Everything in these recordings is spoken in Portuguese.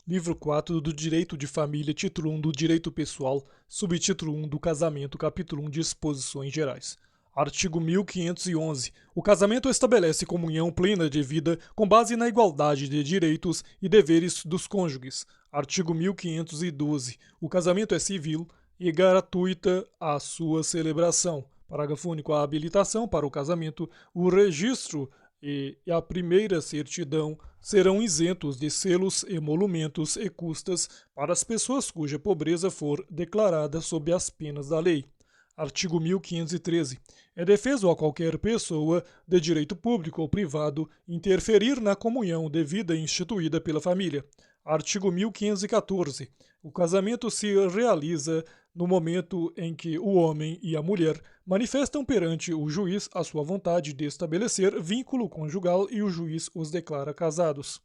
Livro 4 do Direito de Família, título 1 do Direito Pessoal, subtítulo 1 do Casamento, capítulo 1 Disposições Gerais. Artigo 1511. O casamento estabelece comunhão plena de vida com base na igualdade de direitos e deveres dos cônjuges. Artigo 1512. O casamento é civil e gratuita a sua celebração. Parágrafo único. A habilitação para o casamento, o registro e a primeira certidão serão isentos de selos, emolumentos e custas para as pessoas cuja pobreza for declarada sob as penas da lei. Artigo 1513. É defeso a qualquer pessoa, de direito público ou privado, interferir na comunhão de vida instituída pela família. Artigo 1514. O casamento se realiza no momento em que o homem e a mulher manifestam perante o juiz a sua vontade de estabelecer vínculo conjugal e o juiz os declara casados.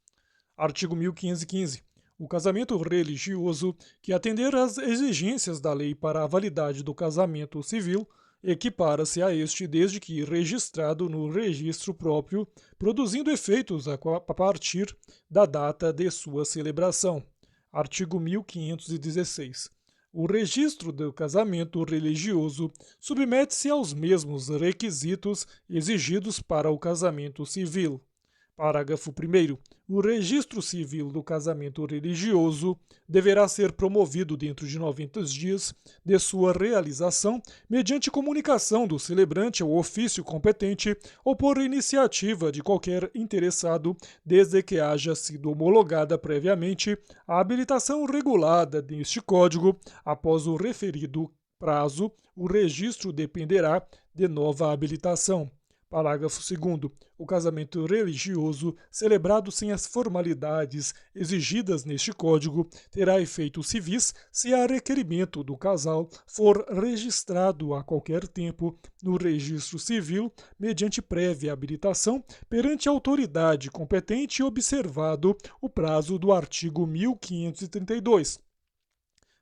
Artigo 1515. O casamento religioso, que atender às exigências da lei para a validade do casamento civil, equipara-se a este desde que registrado no registro próprio, produzindo efeitos a partir da data de sua celebração. Artigo 1516. O registro do casamento religioso submete-se aos mesmos requisitos exigidos para o casamento civil. Parágrafo 1º. O registro civil do casamento religioso deverá ser promovido dentro de 90 dias de sua realização, mediante comunicação do celebrante ao ofício competente ou por iniciativa de qualquer interessado, desde que haja sido homologada previamente a habilitação regulada neste Código. Após o referido prazo, o registro dependerá de nova habilitação. Parágrafo 2º. O casamento religioso, celebrado sem as formalidades exigidas neste Código, terá efeitos civis se a requerimento do casal for registrado a qualquer tempo no registro civil, mediante prévia habilitação perante a autoridade competente e observado o prazo do artigo 1532.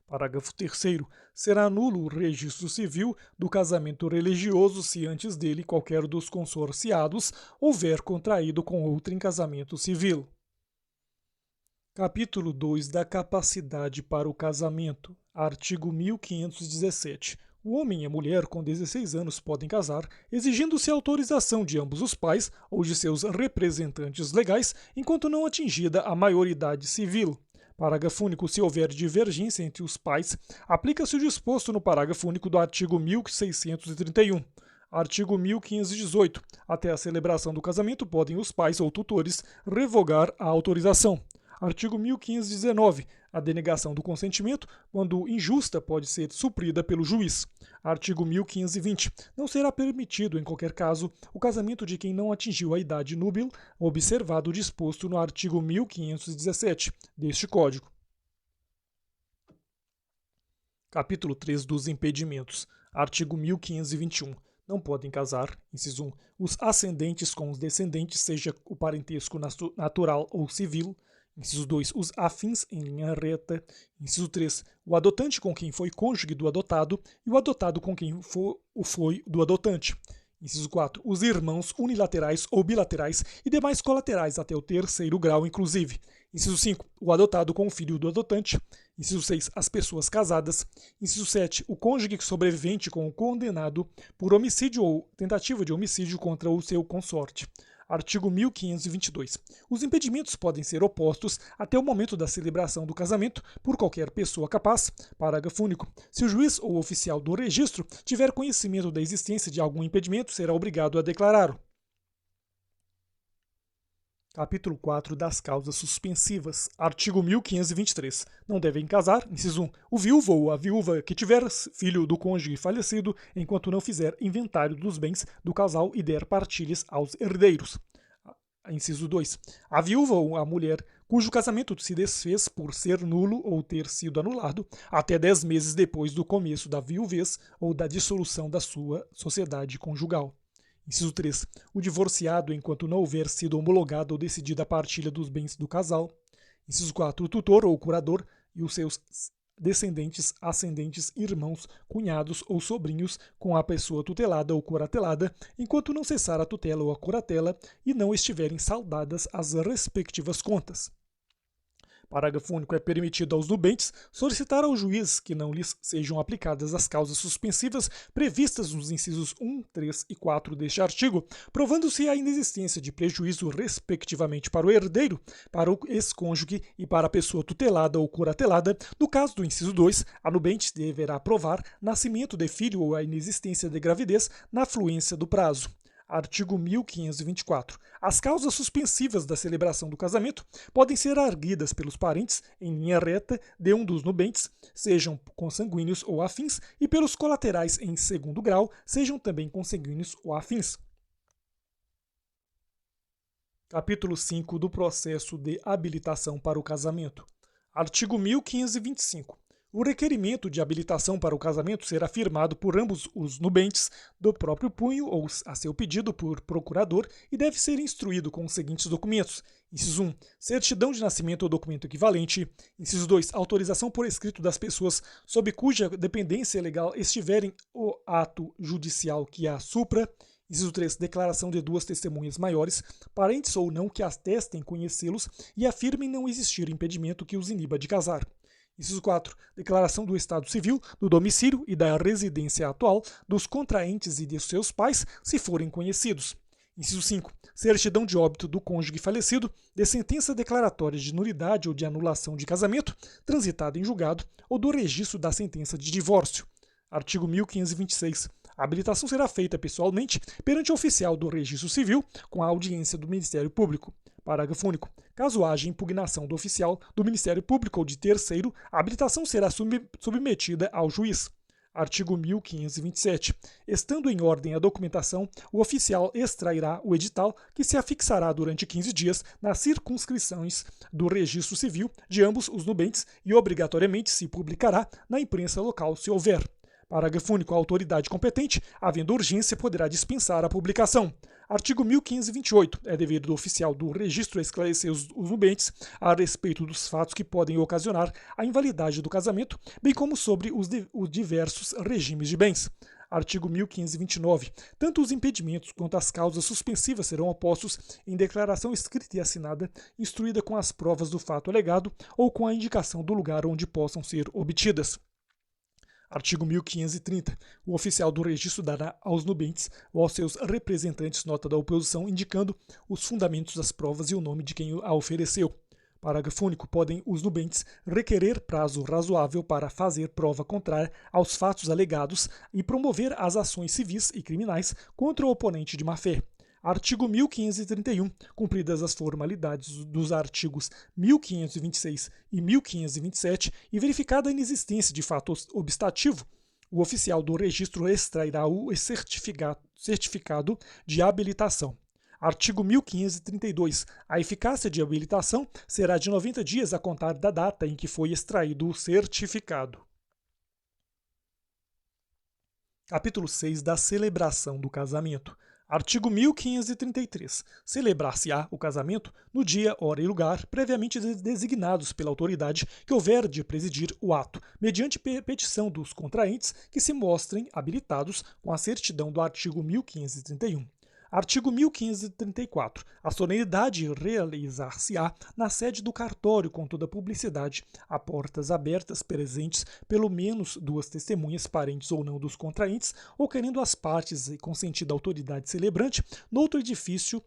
Parágrafo 3º. Será nulo o registro civil do casamento religioso se antes dele qualquer dos consorciados houver contraído com outro em casamento civil. Capítulo 2 da capacidade para o casamento. Artigo 1517. O homem e a mulher com 16 anos podem casar, exigindo-se a autorização de ambos os pais ou de seus representantes legais, enquanto não atingida a maioridade civil. Parágrafo único. Se houver divergência entre os pais, aplica-se o disposto no parágrafo único do artigo 1631. Artigo 1518. Até a celebração do casamento podem os pais ou tutores revogar a autorização. Artigo 1519. A denegação do consentimento, quando injusta, pode ser suprida pelo juiz. Artigo 1520. Não será permitido, em qualquer caso, o casamento de quem não atingiu a idade núbil, observado o disposto no artigo 1517 deste Código. Capítulo 3 dos impedimentos. Artigo 1521. Não podem casar, inciso 1, os ascendentes com os descendentes, seja o parentesco natural ou civil. Inciso 2, os afins em linha reta. Inciso 3, o adotante com quem foi cônjuge do adotado e o adotado com quem foi do adotante. Inciso 4, os irmãos unilaterais ou bilaterais e demais colaterais até o terceiro grau, inclusive. Inciso 5, o adotado com o filho do adotante. Inciso 6, as pessoas casadas. Inciso 7, o cônjuge sobrevivente com o condenado por homicídio ou tentativa de homicídio contra o seu consorte. Artigo 1522. Os impedimentos podem ser opostos até o momento da celebração do casamento por qualquer pessoa capaz. Parágrafo único. Se o juiz ou oficial do registro tiver conhecimento da existência de algum impedimento, será obrigado a declará-lo. Capítulo 4 das causas suspensivas. Artigo 1523. Não devem casar, inciso 1, o viúvo ou a viúva que tiver filho do cônjuge falecido enquanto não fizer inventário dos bens do casal e der partilhas aos herdeiros. Inciso 2. A viúva ou a mulher cujo casamento se desfez por ser nulo ou ter sido anulado até 10 meses depois do começo da viuvez ou da dissolução da sua sociedade conjugal. Inciso 3. O divorciado enquanto não houver sido homologada ou decidida a partilha dos bens do casal. Inciso 4. O tutor ou curador e os seus descendentes, ascendentes, irmãos, cunhados ou sobrinhos com a pessoa tutelada ou curatelada, enquanto não cessar a tutela ou a curatela e não estiverem saldadas as respectivas contas. Parágrafo único. É permitido aos nubentes solicitar ao juiz que não lhes sejam aplicadas as causas suspensivas previstas nos incisos 1, 3 e 4 deste artigo, provando-se a inexistência de prejuízo respectivamente para o herdeiro, para o ex-cônjuge e para a pessoa tutelada ou curatelada. No caso do inciso 2, a nubente deverá provar nascimento de filho ou a inexistência de gravidez na fluência do prazo. Artigo 1524. As causas suspensivas da celebração do casamento podem ser arguidas pelos parentes em linha reta de um dos nubentes, sejam consanguíneos ou afins, e pelos colaterais em segundo grau, sejam também consanguíneos ou afins. Capítulo 5 do processo de habilitação para o casamento. Artigo 1525. O requerimento de habilitação para o casamento será firmado por ambos os nubentes do próprio punho ou a seu pedido por procurador e deve ser instruído com os seguintes documentos. Inciso 1. Certidão de nascimento ou documento equivalente. Inciso 2. Autorização por escrito das pessoas sob cuja dependência legal estiverem o ato judicial que a supra. Inciso 3. Declaração de duas testemunhas maiores, parentes ou não, que atestem conhecê-los e afirmem não existir impedimento que os iniba de casar. Inciso 4. Declaração do estado civil, do domicílio e da residência atual dos contraentes e de seus pais, se forem conhecidos. Inciso 5. Certidão de óbito do cônjuge falecido, de sentença declaratória de nulidade ou de anulação de casamento, transitada em julgado, ou do registro da sentença de divórcio. Artigo 1526. A habilitação será feita pessoalmente perante o oficial do registro civil, com a audiência do Ministério Público. Parágrafo único. Caso haja impugnação do oficial, do Ministério Público ou de terceiro, a habilitação será submetida ao juiz. Artigo 1527. Estando em ordem a documentação, o oficial extrairá o edital, que se afixará durante 15 dias nas circunscrições do registro civil de ambos os nubentes e obrigatoriamente se publicará na imprensa local, se houver. Parágrafo único. A autoridade competente, havendo urgência, poderá dispensar a publicação. Artigo 1528. É dever do oficial do registro esclarecer os nubentes a respeito dos fatos que podem ocasionar a invalidade do casamento, bem como sobre os diversos regimes de bens. Artigo 1529. Tanto os impedimentos quanto as causas suspensivas serão opostos em declaração escrita e assinada, instruída com as provas do fato alegado ou com a indicação do lugar onde possam ser obtidas. Artigo 1530. O oficial do registro dará aos nubentes ou aos seus representantes nota da oposição indicando os fundamentos das provas e o nome de quem a ofereceu. Parágrafo único. Podem os nubentes requerer prazo razoável para fazer prova contrária aos fatos alegados e promover as ações civis e criminais contra o oponente de má-fé. Artigo 1531. Cumpridas as formalidades dos artigos 1526 e 1527 e verificada a inexistência de fato obstativo, o oficial do registro extrairá o certificado de habilitação. Artigo 1532. A eficácia de habilitação será de 90 dias a contar da data em que foi extraído o certificado. Capítulo 6 da celebração do casamento. Artigo 1533. Celebrar-se-á o casamento no dia, hora e lugar previamente designados pela autoridade que houver de presidir o ato, mediante petição dos contraentes que se mostrem habilitados com a certidão do artigo 1531. Artigo 1534. A solenidade realizar-se-á na sede do cartório com toda a publicidade, a portas abertas, presentes pelo menos duas testemunhas, parentes ou não dos contraentes, ou querendo as partes e consentida a autoridade celebrante, noutro edifício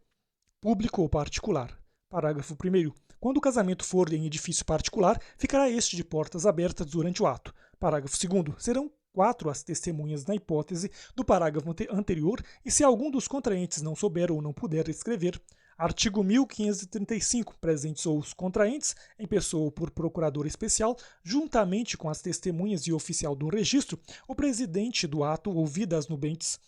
público ou particular. Parágrafo 1º. Quando o casamento for em edifício particular, ficará este de portas abertas durante o ato. Parágrafo 2º. Serão 4 as testemunhas na hipótese do parágrafo anterior e se algum dos contraentes não souber ou não puder escrever. Artigo 1535. Presentes ou os contraentes, em pessoa ou por procurador especial, juntamente com as testemunhas e oficial do registro, o presidente do ato, ouvida as nubentes,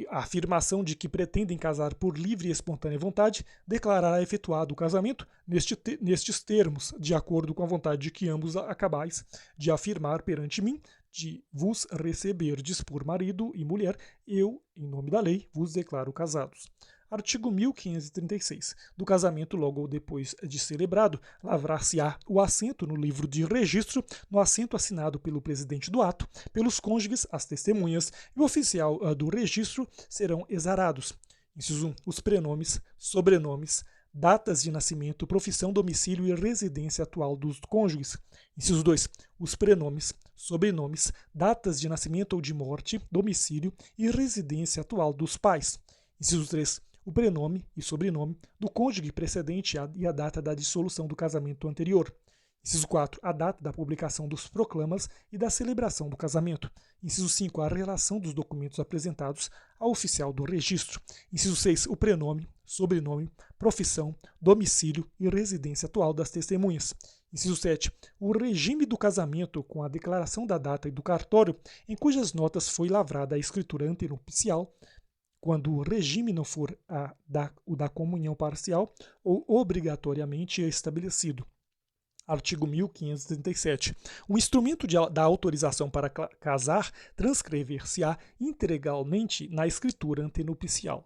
a afirmação de que pretendem casar por livre e espontânea vontade, declarará efetuado o casamento nestes termos, de acordo com a vontade de que ambos acabais de afirmar perante mim, de vos receberdes por marido e mulher, eu, em nome da lei, vos declaro casados. Artigo 1536. Do casamento, logo depois de celebrado, lavrar-se-á o assento no livro de registro, no assento assinado pelo presidente do ato, pelos cônjuges, as testemunhas e o oficial do registro serão exarados. Inciso 1. Os prenomes, sobrenomes, datas de nascimento, profissão, domicílio e residência atual dos cônjuges. Inciso 2. Os prenomes, sobrenomes, datas de nascimento ou de morte, domicílio e residência atual dos pais. Inciso 3. O prenome e sobrenome do cônjuge precedente e a data da dissolução do casamento anterior. Inciso 4. A data da publicação dos proclamas e da celebração do casamento. Inciso 5. A relação dos documentos apresentados ao oficial do registro. Inciso 6. O prenome, sobrenome, profissão, domicílio e residência atual das testemunhas. Inciso 7. O regime do casamento com a declaração da data e do cartório em cujas notas foi lavrada a escritura antenupcial, quando o regime não for o da comunhão parcial ou obrigatoriamente estabelecido. Artigo 1537. O instrumento da autorização para casar transcrever-se-á integralmente na escritura antenupcial.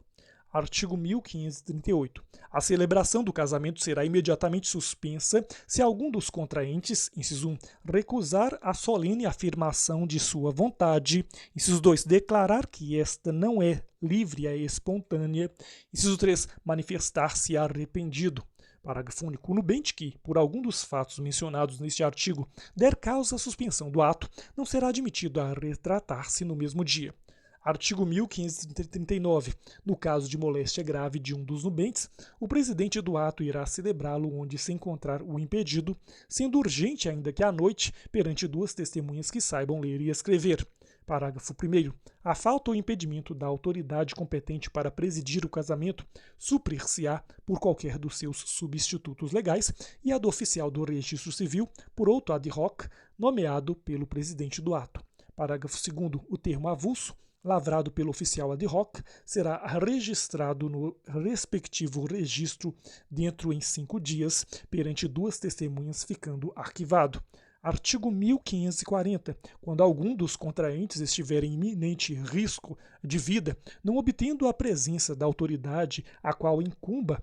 Artigo 1538. A celebração do casamento será imediatamente suspensa se algum dos contraentes, inciso 1, recusar a solene afirmação de sua vontade, inciso 2, declarar que esta não é livre e espontânea, inciso 3, manifestar-se arrependido. Parágrafo único. O nubente que, por algum dos fatos mencionados neste artigo, der causa à suspensão do ato, não será admitido a retratar-se no mesmo dia. Artigo 1539. No caso de moléstia grave de um dos nubentes, o presidente do ato irá celebrá-lo onde se encontrar o impedido, sendo urgente ainda que à noite, perante duas testemunhas que saibam ler e escrever. Parágrafo 1º. A falta ou impedimento da autoridade competente para presidir o casamento suprir-se-á por qualquer dos seus substitutos legais e a do oficial do registro civil por outro ad hoc nomeado pelo presidente do ato. Parágrafo 2º. O termo avulso, lavrado pelo oficial ad hoc, será registrado no respectivo registro dentro em 5 dias, perante duas testemunhas, ficando arquivado. Artigo 1540. Quando algum dos contraentes estiver em iminente risco de vida, não obtendo a presença da autoridade a qual incumba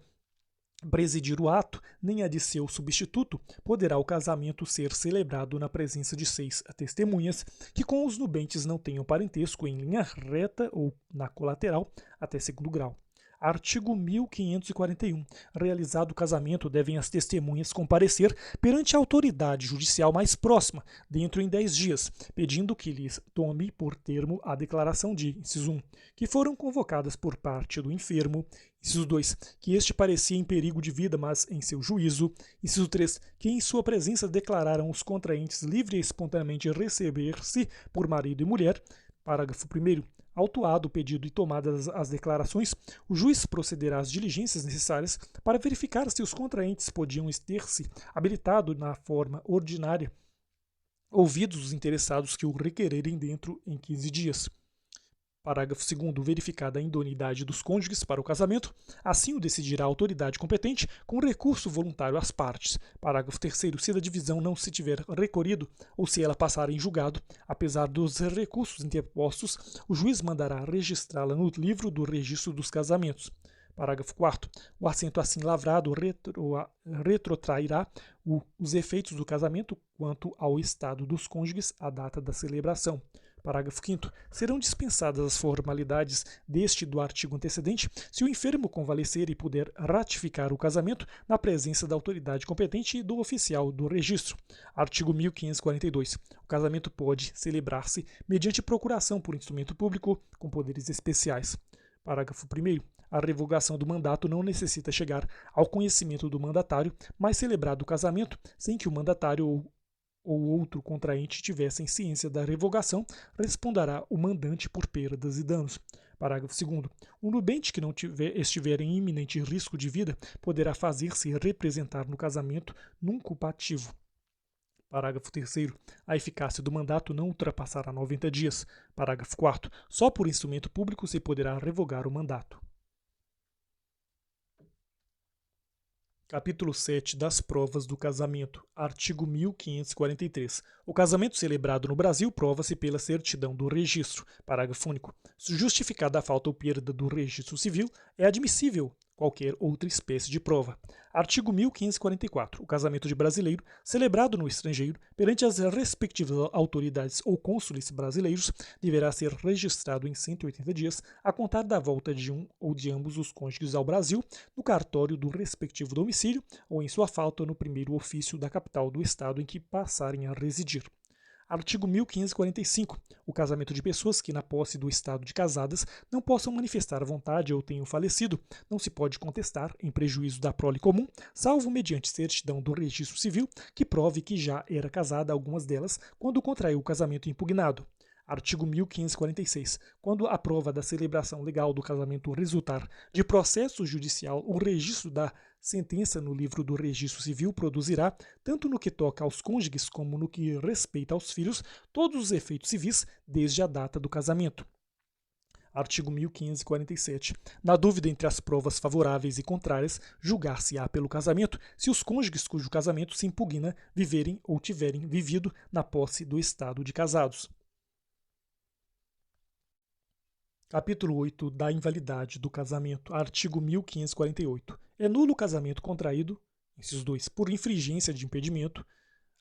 presidir o ato, nem a de seu substituto, poderá o casamento ser celebrado na presença de 6 testemunhas que com os nubentes não tenham parentesco em linha reta ou na colateral até 2º grau. Artigo 1541. Realizado o casamento, devem as testemunhas comparecer perante a autoridade judicial mais próxima, dentro em 10 dias, pedindo que lhes tome por termo a declaração de, inciso 1, que foram convocadas por parte do enfermo, inciso 2, que este parecia em perigo de vida, mas em seu juízo, inciso 3, que em sua presença declararam os contraentes livre e espontaneamente receber-se por marido e mulher. Parágrafo 1º. Autuado o pedido e tomadas as declarações, o juiz procederá às diligências necessárias para verificar se os contraentes podiam ter-se habilitado na forma ordinária, ouvidos os interessados que o requererem dentro em 15 dias. Parágrafo 2º. Verificada a idoneidade dos cônjuges para o casamento, assim o decidirá a autoridade competente com recurso voluntário às partes. Parágrafo 3º. Se da divisão não se tiver recorrido ou se ela passar em julgado, apesar dos recursos interpostos, o juiz mandará registrá-la no livro do registro dos casamentos. Parágrafo 4º. O assento assim lavrado retrotrairá os efeitos do casamento quanto ao estado dos cônjuges à data da celebração. Parágrafo 5º. Serão dispensadas as formalidades deste e do artigo antecedente se o enfermo convalescer e puder ratificar o casamento na presença da autoridade competente e do oficial do registro. Artigo 1542. O casamento pode celebrar-se mediante procuração por instrumento público com poderes especiais. Parágrafo 1º. A revogação do mandato não necessita chegar ao conhecimento do mandatário, mas celebrado o casamento sem que o mandatário ou outro contraente tivessem ciência da revogação, responderá o mandante por perdas e danos. Parágrafo 2º. O nubente que não estiver em iminente risco de vida poderá fazer-se representar no casamento num culpativo. Parágrafo 3º. A eficácia do mandato não ultrapassará 90 dias. Parágrafo 4º. Só por instrumento público se poderá revogar o mandato. Capítulo 7 das provas do casamento. Artigo 1543. O casamento celebrado no Brasil prova-se pela certidão do registro. Parágrafo único. Justificada a falta ou perda do registro civil, é admissível qualquer outra espécie de prova. Artigo 1544. O casamento de brasileiro, celebrado no estrangeiro, perante as respectivas autoridades ou cônsules brasileiros, deverá ser registrado em 180 dias, a contar da volta de um ou de ambos os cônjuges ao Brasil, no cartório do respectivo domicílio, ou em sua falta no primeiro ofício da capital do estado em que passarem a residir. Artigo 1545. O casamento de pessoas que, na posse do estado de casadas, não possam manifestar vontade ou tenham falecido, não se pode contestar, em prejuízo da prole comum, salvo mediante certidão do registro civil que prove que já era casada algumas delas quando contraiu o casamento impugnado. Artigo 1546. Quando a prova da celebração legal do casamento resultar de processo judicial, o registro da sentença no livro do registro civil produzirá, tanto no que toca aos cônjuges como no que respeita aos filhos, todos os efeitos civis desde a data do casamento. Artigo 1547. Na dúvida entre as provas favoráveis e contrárias, julgar-se-á pelo casamento se os cônjuges cujo casamento se impugna viverem ou tiverem vivido na posse do estado de casados. Capítulo 8 da invalidade do casamento. Artigo 1548. É nulo o casamento contraído, inciso 2, por infringência de impedimento.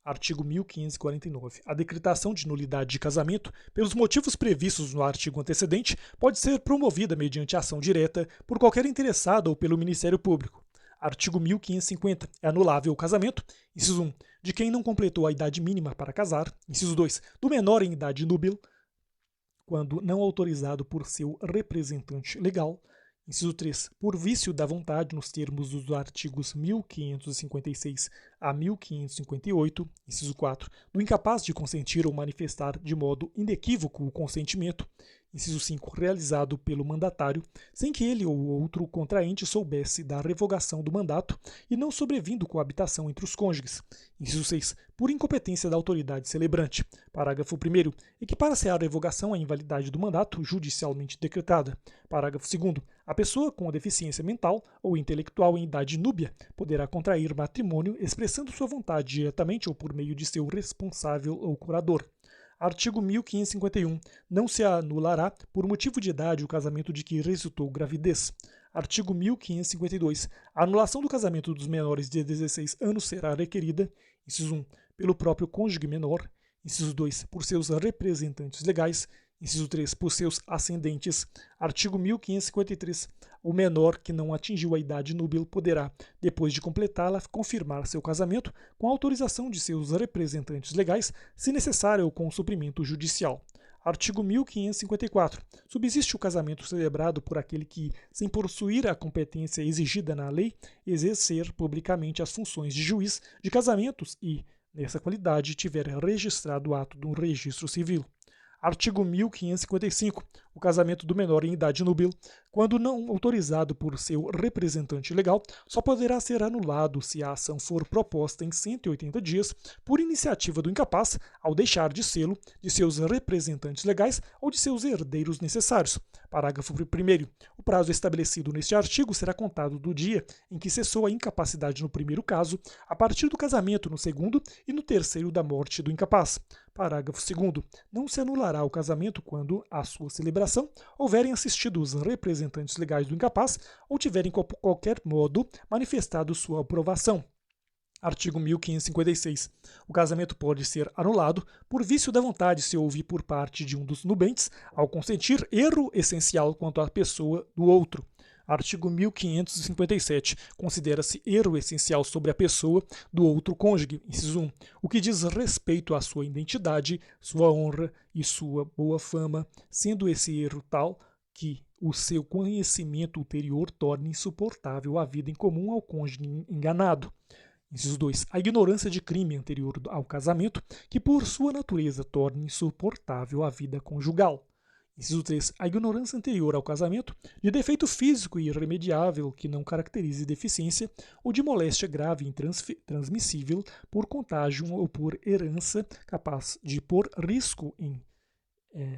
Artigo 1549. A decretação de nulidade de casamento, pelos motivos previstos no artigo antecedente, pode ser promovida mediante ação direta por qualquer interessado ou pelo Ministério Público. Artigo 1550. É anulável o casamento, inciso 1, de quem não completou a idade mínima para casar, inciso 2, do menor em idade núbil, quando não autorizado por seu representante legal. Inciso 3. Por vício da vontade, nos termos dos artigos 1556 a 1558. Inciso 4. Do incapaz de consentir ou manifestar de modo inequívoco o consentimento. Inciso 5. Realizado pelo mandatário, sem que ele ou outro contraente soubesse da revogação do mandato e não sobrevindo coabitação entre os cônjuges. Inciso 6. Por incompetência da autoridade celebrante. Parágrafo 1º. Equipara-se à revogação a invalidade do mandato judicialmente decretada. Parágrafo 2º. A pessoa com deficiência mental ou intelectual em idade núbia poderá contrair matrimônio expressando sua vontade diretamente ou por meio de seu responsável ou curador. Artigo 1551. Não se anulará, por motivo de idade, o casamento de que resultou gravidez. Artigo 1552. A anulação do casamento dos menores de 16 anos será requerida, inciso 1, pelo próprio cônjuge menor, inciso 2, por seus representantes legais, inciso 3, por seus ascendentes. Artigo 1553. O menor que não atingiu a idade núbil poderá, depois de completá-la, confirmar seu casamento com autorização de seus representantes legais, se necessário ou com suprimento judicial. Artigo 1554. Subsiste o casamento celebrado por aquele que, sem possuir a competência exigida na lei, exercer publicamente as funções de juiz de casamentos e, nessa qualidade, tiver registrado o ato do registro civil. Artigo 1555. O casamento do menor em idade núbil, quando não autorizado por seu representante legal, só poderá ser anulado se a ação for proposta em 180 dias por iniciativa do incapaz, ao deixar de sê-lo, de seus representantes legais ou de seus herdeiros necessários. Parágrafo 1º. O prazo estabelecido neste artigo será contado do dia em que cessou a incapacidade no primeiro caso, a partir do casamento no segundo e no terceiro da morte do incapaz. Parágrafo 2º. Não se anulará o casamento quando, à sua celebração, houverem assistido os representantes legais do incapaz ou tiverem, qualquer modo, manifestado sua aprovação. Artigo 1556. O casamento pode ser anulado por vício da vontade se houve por parte de um dos nubentes, ao consentir, erro essencial quanto à pessoa do outro. Artigo 1557. Considera-se erro essencial sobre a pessoa do outro cônjuge, inciso 1, o que diz respeito à sua identidade, sua honra e sua boa fama, sendo esse erro tal que o seu conhecimento ulterior torne insuportável a vida em comum ao cônjuge enganado. Inciso 2. A ignorância de crime anterior ao casamento, que por sua natureza torne insuportável a vida conjugal. Inciso 3. A ignorância anterior ao casamento de defeito físico e irremediável que não caracterize deficiência ou de moléstia grave e intransmissível por contágio ou por herança capaz de pôr risco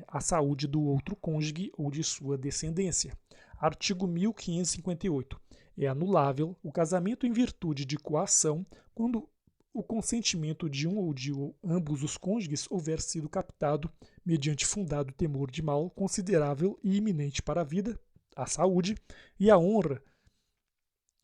a saúde do outro cônjuge ou de sua descendência. Artigo 1558. É anulável o casamento em virtude de coação quando o consentimento de um ou de ambos os cônjuges houver sido captado mediante fundado temor de mal considerável e iminente para a vida, a saúde e a honra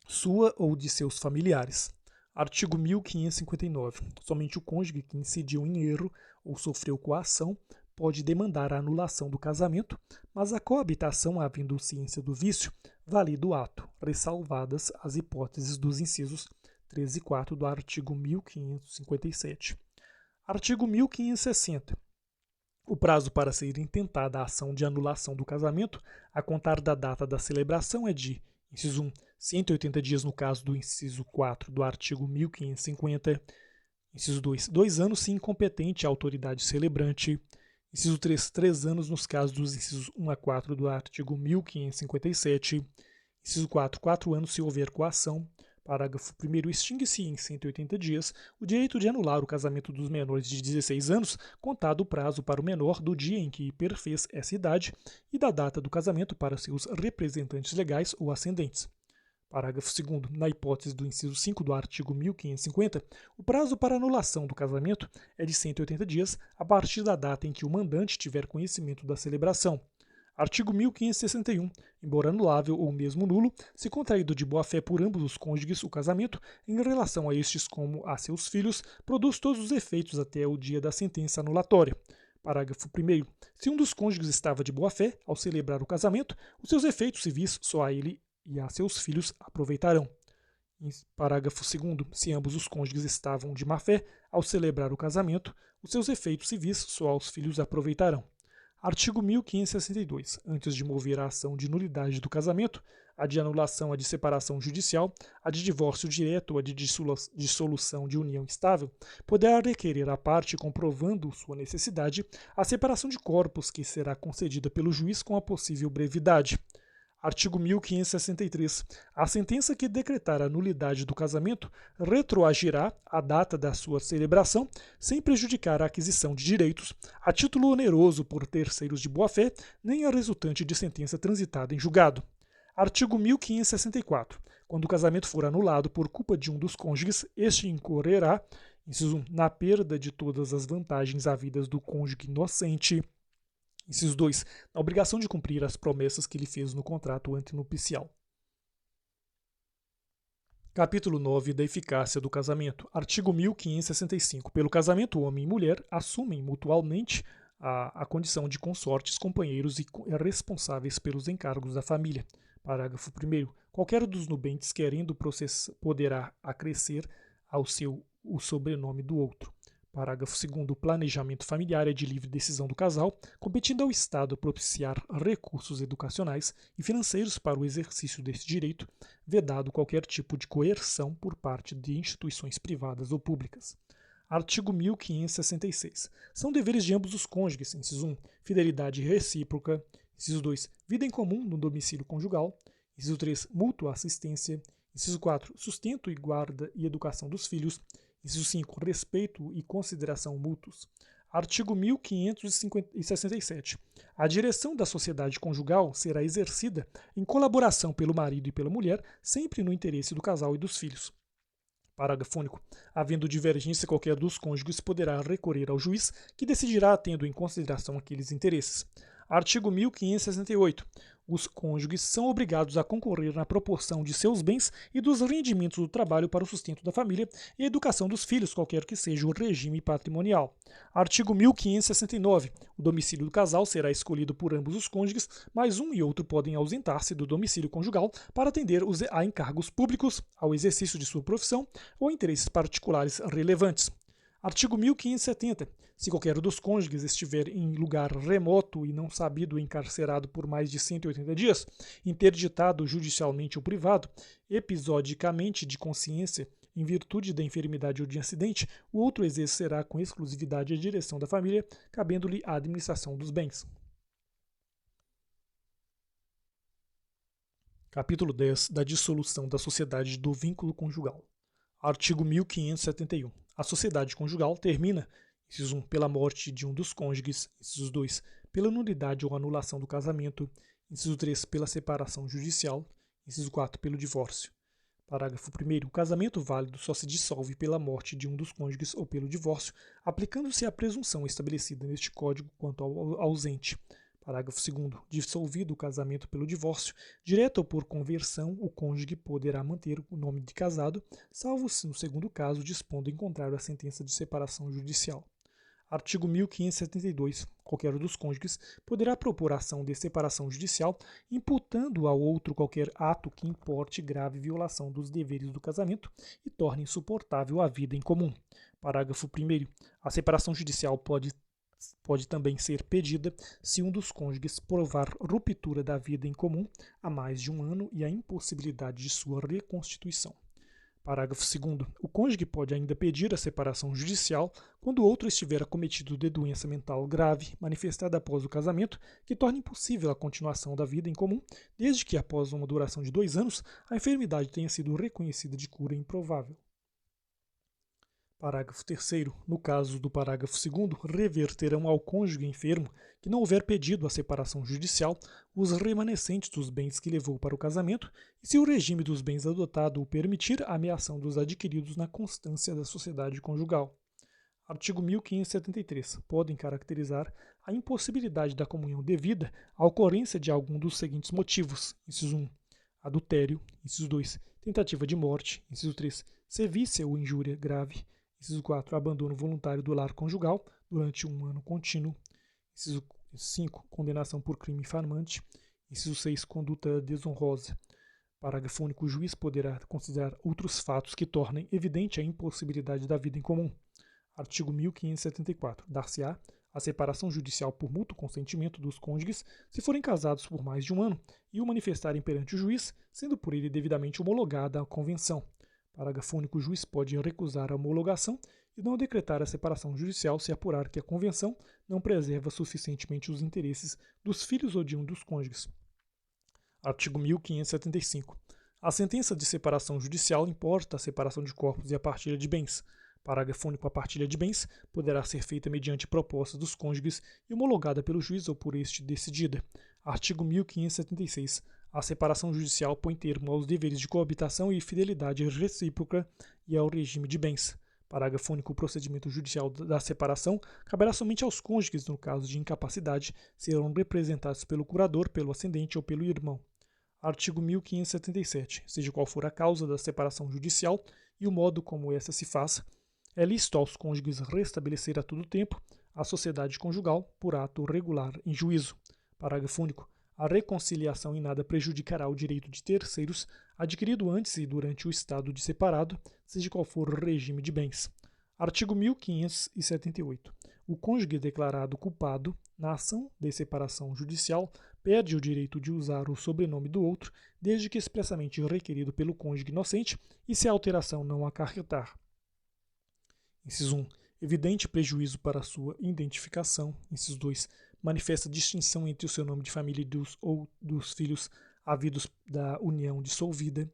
sua ou de seus familiares. Artigo 1559. Somente o cônjuge que incidiu em erro ou sofreu coação pode demandar a anulação do casamento, mas a coabitação, havendo ciência do vício, valida o ato, ressalvadas as hipóteses dos incisos 3 e 4 do artigo 1557. Artigo 1560. O prazo para ser intentada a ação de anulação do casamento, a contar da data da celebração, é de: inciso 1, 180 dias no caso do inciso 4 do artigo 1550. Inciso 2, 2 anos se incompetente a autoridade celebrante. Inciso 3, 3 anos nos casos dos incisos 1 a 4 do artigo 1557. Inciso 4, 4 anos se houver coação. Parágrafo 1º. Extingue-se em 180 dias o direito de anular o casamento dos menores de 16 anos, contado o prazo para o menor do dia em que perfez essa idade e da data do casamento para seus representantes legais ou ascendentes. Parágrafo 2º. Na hipótese do inciso 5 do artigo 1550, o prazo para anulação do casamento é de 180 dias a partir da data em que o mandante tiver conhecimento da celebração. Artigo 1561. Embora anulável ou mesmo nulo, se contraído de boa-fé por ambos os cônjuges o casamento, em relação a estes como a seus filhos, produz todos os efeitos até o dia da sentença anulatória. Parágrafo 1º. Se um dos cônjuges estava de boa-fé ao celebrar o casamento, os seus efeitos civis só a ele e a seus filhos aproveitarão. Parágrafo 2º. Se ambos os cônjuges estavam de má-fé ao celebrar o casamento, os seus efeitos civis só aos filhos aproveitarão. Artigo 1562. Antes de mover a ação de nulidade do casamento, a de anulação, a de separação judicial, a de divórcio direto ou a de dissolução de união estável, poderá requerer à parte, comprovando sua necessidade, a separação de corpos que será concedida pelo juiz com a possível brevidade. Artigo 1563. A sentença que decretar a nulidade do casamento retroagirá à data da sua celebração, sem prejudicar a aquisição de direitos, a título oneroso por terceiros de boa-fé, nem a resultante de sentença transitada em julgado. Artigo 1564. Quando o casamento for anulado por culpa de um dos cônjuges, este incorrerá, inciso 1, na perda de todas as vantagens havidas do cônjuge inocente. Inciso 2. Na obrigação de cumprir as promessas que lhe fez no contrato antenupcial. Capítulo 9 da eficácia do casamento. Artigo 1565. Pelo casamento, homem e mulher assumem mutualmente a condição de consortes, companheiros e responsáveis pelos encargos da família. Parágrafo 1º. Qualquer dos nubentes, querendo poderá acrescer ao seu o sobrenome do outro. Parágrafo 2º. O planejamento familiar é de livre decisão do casal, competindo ao Estado propiciar recursos educacionais e financeiros para o exercício desse direito, vedado qualquer tipo de coerção por parte de instituições privadas ou públicas. Artigo 1566. São deveres de ambos os cônjuges, inciso 1, fidelidade recíproca, inciso 2, vida em comum no domicílio conjugal, inciso 3, mútua assistência, inciso 4, sustento e guarda e educação dos filhos, inciso 5, respeito e consideração mútuos. Artigo 1567. A direção da sociedade conjugal será exercida em colaboração pelo marido e pela mulher, sempre no interesse do casal e dos filhos. Parágrafo único. Havendo divergência, qualquer dos cônjuges poderá recorrer ao juiz, que decidirá tendo em consideração aqueles interesses. Artigo 1568. Os cônjuges são obrigados a concorrer na proporção de seus bens e dos rendimentos do trabalho para o sustento da família e a educação dos filhos, qualquer que seja o regime patrimonial. Artigo 1569. O domicílio do casal será escolhido por ambos os cônjuges, mas um e outro podem ausentar-se do domicílio conjugal para atender a encargos públicos, ao exercício de sua profissão ou interesses particulares relevantes. Artigo 1570. Se qualquer dos cônjuges estiver em lugar remoto e não sabido encarcerado por mais de 180 dias, interditado judicialmente ou privado, episodicamente de consciência, em virtude da enfermidade ou de acidente, o outro exercerá com exclusividade a direção da família, cabendo-lhe a administração dos bens. Capítulo 10 da dissolução da sociedade do vínculo conjugal. Artigo 1571. A sociedade conjugal termina, inciso 1, pela morte de um dos cônjuges, inciso 2, pela nulidade ou anulação do casamento, inciso 3, pela separação judicial, inciso 4, pelo divórcio. Parágrafo 1º. O casamento válido só se dissolve pela morte de um dos cônjuges ou pelo divórcio, aplicando-se a presunção estabelecida neste Código quanto ao ausente. Parágrafo 2º. Dissolvido o casamento pelo divórcio, direto ou por conversão, o cônjuge poderá manter o nome de casado, salvo se, no segundo caso, dispondo em contrário à sentença de separação judicial. Artigo 1572. Qualquer dos cônjuges poderá propor ação de separação judicial, imputando ao outro qualquer ato que importe grave violação dos deveres do casamento e torne insuportável a vida em comum. Parágrafo 1º. A separação judicial pode também ser pedida se um dos cônjuges provar ruptura da vida em comum há mais de um ano e a impossibilidade de sua reconstituição. Parágrafo 2º. O cônjuge pode ainda pedir a separação judicial quando o outro estiver acometido de doença mental grave, manifestada após o casamento, que torne impossível a continuação da vida em comum, desde que, após uma duração de 2 anos, a enfermidade tenha sido reconhecida de cura improvável. Parágrafo 3º. No caso do parágrafo 2º, reverterão ao cônjuge enfermo que não houver pedido a separação judicial os remanescentes dos bens que levou para o casamento e, se o regime dos bens adotado o permitir, a ameação dos adquiridos na constância da sociedade conjugal. Artigo 1573. Podem caracterizar a impossibilidade da comunhão devida a ocorrência de algum dos seguintes motivos. Inciso 1. Adultério. Inciso 2. Tentativa de morte. Inciso 3. Sevícia ou injúria grave. Inciso 4. Abandono voluntário do lar conjugal durante um ano contínuo. Inciso 5. Condenação por crime infamante. Inciso 6. Conduta desonrosa. Parágrafo único. O juiz poderá considerar outros fatos que tornem evidente a impossibilidade da vida em comum. Artigo 1574. Dar-se-á a separação judicial por mútuo consentimento dos cônjuges se forem casados por mais de um ano e o manifestarem perante o juiz, sendo por ele devidamente homologada a convenção. Parágrafo único. O juiz pode recusar a homologação e não decretar a separação judicial se apurar que a convenção não preserva suficientemente os interesses dos filhos ou de um dos cônjuges. Artigo 1575. A sentença de separação judicial importa a separação de corpos e a partilha de bens. Parágrafo único. A partilha de bens poderá ser feita mediante proposta dos cônjuges e homologada pelo juiz ou por este decidida. Artigo 1576. A separação judicial põe termo aos deveres de coabitação e fidelidade recíproca e ao regime de bens. Parágrafo único. O procedimento judicial da separação caberá somente aos cônjuges no caso de incapacidade, serão representados pelo curador, pelo ascendente ou pelo irmão. Artigo 1577. Seja qual for a causa da separação judicial e o modo como essa se faça, é lícito aos cônjuges restabelecer a todo tempo a sociedade conjugal por ato regular em juízo. Parágrafo único. A reconciliação em nada prejudicará o direito de terceiros adquirido antes e durante o estado de separado, seja qual for o regime de bens. Artigo 1578. O cônjuge declarado culpado na ação de separação judicial perde o direito de usar o sobrenome do outro, desde que expressamente requerido pelo cônjuge inocente e se a alteração não acarretar. Inciso 1. Evidente prejuízo para sua identificação. Inciso 2. Manifesta distinção entre o seu nome de família ou dos filhos havidos da união dissolvida.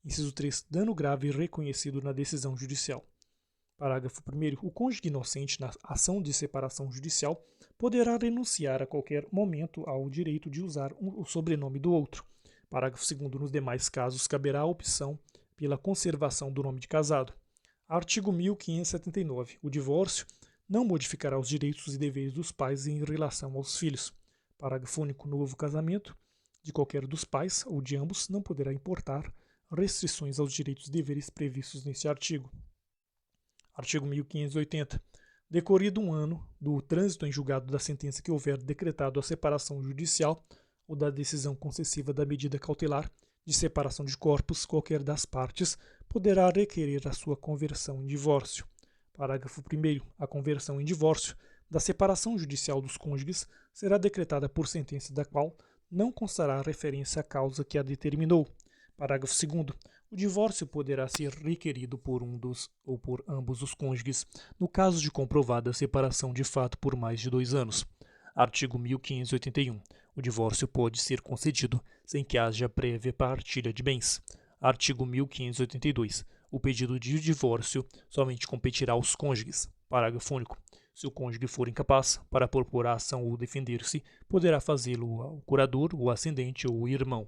Inciso 3. Dano grave reconhecido na decisão judicial. Parágrafo 1º. O cônjuge inocente na ação de separação judicial poderá renunciar a qualquer momento ao direito de usar o sobrenome do outro. Parágrafo 2º. Nos demais casos, caberá a opção pela conservação do nome de casado. Artigo 1579. O divórcio não modificará os direitos e deveres dos pais em relação aos filhos. Parágrafo único. Novo casamento de qualquer dos pais ou de ambos não poderá importar restrições aos direitos e deveres previstos neste artigo. Artigo 1580. Decorrido um ano do trânsito em julgado da sentença que houver decretado a separação judicial ou da decisão concessiva da medida cautelar de separação de corpos, qualquer das partes poderá requerer a sua conversão em divórcio. Parágrafo 1º. A conversão em divórcio da separação judicial dos cônjuges será decretada por sentença da qual não constará referência à causa que a determinou. Parágrafo 2º. O divórcio poderá ser requerido por um dos ou por ambos os cônjuges, no caso de comprovada separação de fato por mais de 2 anos. Artigo 1581. O divórcio pode ser concedido sem que haja prévia partilha de bens. Artigo 1582. O pedido de divórcio somente competirá aos cônjuges. Parágrafo único. Se o cônjuge for incapaz para propor a ação ou defender-se, poderá fazê-lo o curador, o ascendente ou o irmão.